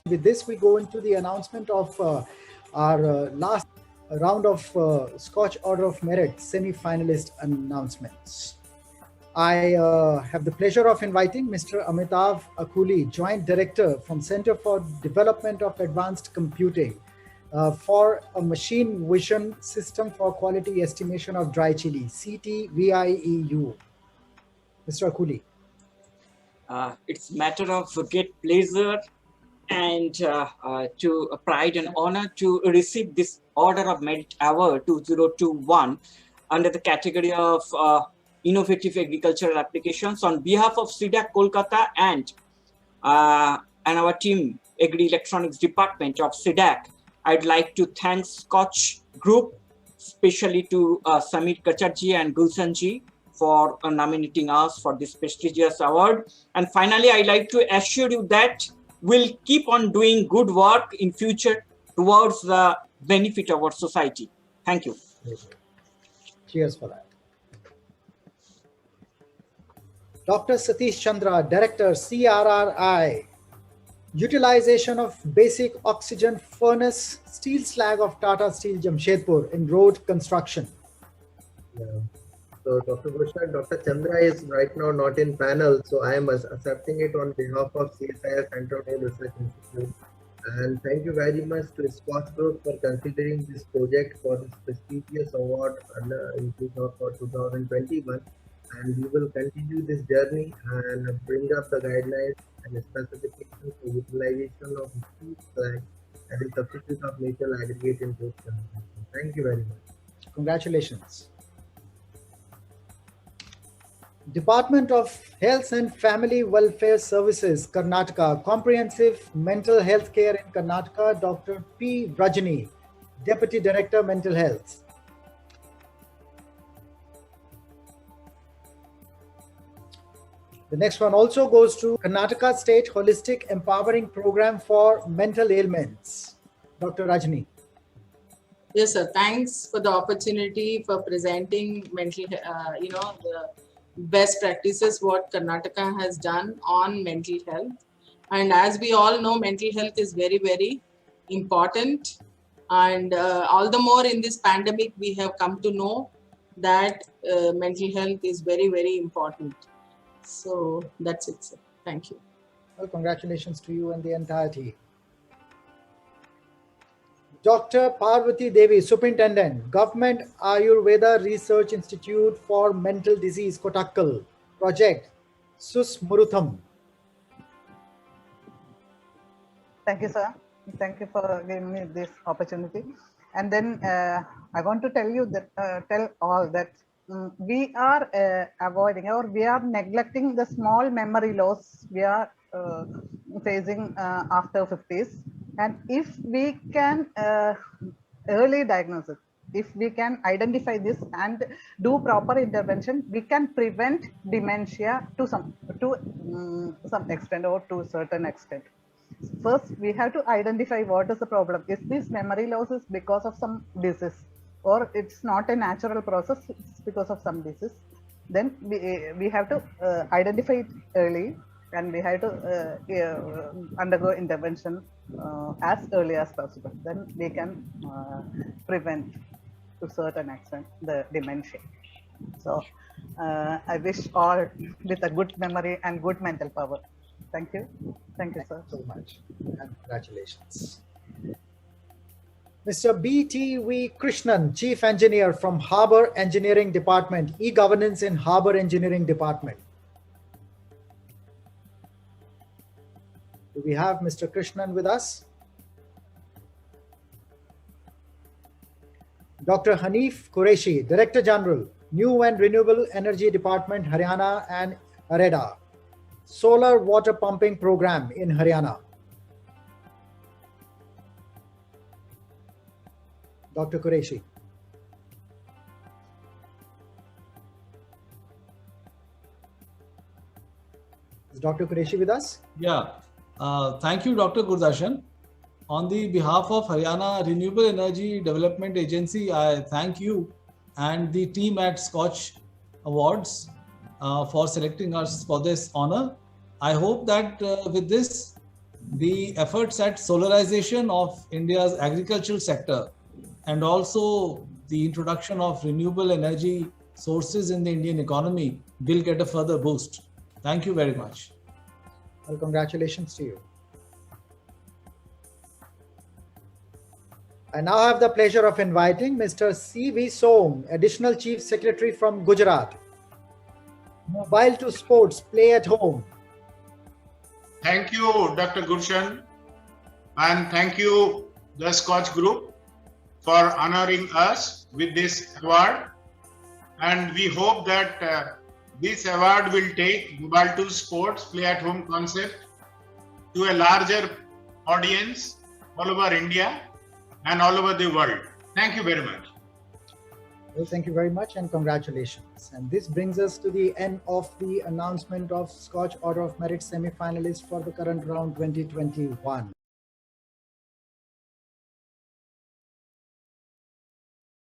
With this, we go into the announcement of our last round of Scotch Order of Merit semi-finalist announcements. I have the pleasure of inviting Mr. Amitav Akuli, Joint Director from Center for Development of Advanced Computing for a Machine Vision System for Quality Estimation of Dry Chili, CTVIEU. Mr. Akuli. It's a matter of great pleasure and to pride and honor to receive this Order of Merit Award 2021 under the category of Innovative Agricultural Applications on behalf of SIDAC Kolkata and our team, Agri Electronics Department of SIDAC. I'd like to thank Scotch Group, especially to Samir Kacharji and Gulshanji for nominating us for this prestigious award. And finally, I'd like to assure you that we'll keep on doing good work in future towards the benefit of our society. Thank you. Cheers for that. Dr. Satish Chandra, Director, CRRI, utilization of basic oxygen furnace steel slag of Tata Steel Jamshedpur in road construction. Yeah. So Dr. Bhushan, Dr. Chandra is right now not in panel, so I am accepting it on behalf of CSIR Central Research Institute. And thank you very much to Scotch Group for considering this project for this prestigious award for 2021. And we will continue this journey and bring up the guidelines and specifications for utilization of steel slag as a substitute of natural aggregate in road construction. Thank you very much. Congratulations. Department of Health and Family Welfare Services, Karnataka, Comprehensive Mental Health Care in Karnataka, Dr. P. Rajani, Deputy Director, Mental Health. The next one also goes to Karnataka State Holistic Empowering Program for Mental Ailments, Dr. Rajani. Yes, sir. Thanks for the opportunity for presenting mental, the best practices what Karnataka has done on mental health. And as we all know, mental health is very, very important. And all the more in this pandemic, we have come to know that mental health is very, very important. So that's it, sir. Thank you. Well, congratulations to you and the entire team. Dr. Parvati Devi, Superintendent, Government Ayurveda Research Institute for Mental Disease, Kottakkal, Project Susmrutham. Thank you, sir. Thank you for giving me this opportunity. And then I want to tell you that, tell all that we are avoiding or we are neglecting the small memory loss we are facing after 50s. And if we can early diagnose it, if we can identify this and do proper intervention, we can prevent dementia to some extent or to a certain extent. First, we have to identify what is the problem. Is this memory loss is because of some disease, or it's not a natural process, it's because of some disease? Then we have to identify it early, and we have to undergo intervention as early as possible. Then we can prevent to a certain extent the dementia. So I wish all with a good memory and good mental power. Thank you. Thank you, sir. So much. And congratulations. Mr. B.T.V. Krishnan, Chief Engineer from Harbour Engineering Department, E-Governance in Harbour Engineering Department. Do we have Mr. Krishnan with us? Dr. Hanif Qureshi, Director General, New and Renewable Energy Department, Haryana and AREDA, Solar Water Pumping Program in Haryana. Dr. Qureshi. Is Dr. Qureshi with us? Yeah. Thank you, Dr. Gurdarshan. On the behalf of Haryana Renewable Energy Development Agency, I thank you and the team at Scotch Awards for selecting us for this honor. I hope that with this, the efforts at solarization of India's agricultural sector and also the introduction of renewable energy sources in the Indian economy will get a further boost. Thank you very much. Well, congratulations to you. I now have the pleasure of inviting Mr. C.V. Som, Additional Chief Secretary from Gujarat. Mobile to sports, play at home. Thank you, Dr. Gulshan, and thank you, the Scotch Group, for honoring us with this award. And we hope that this award will take mobile to sports, play at home concept to a larger audience all over India and all over the world. Thank you very much. Well, thank you very much and congratulations. And this brings us to the end of the announcement of Scotch Order of Merit semi-finalists for the current round 2021.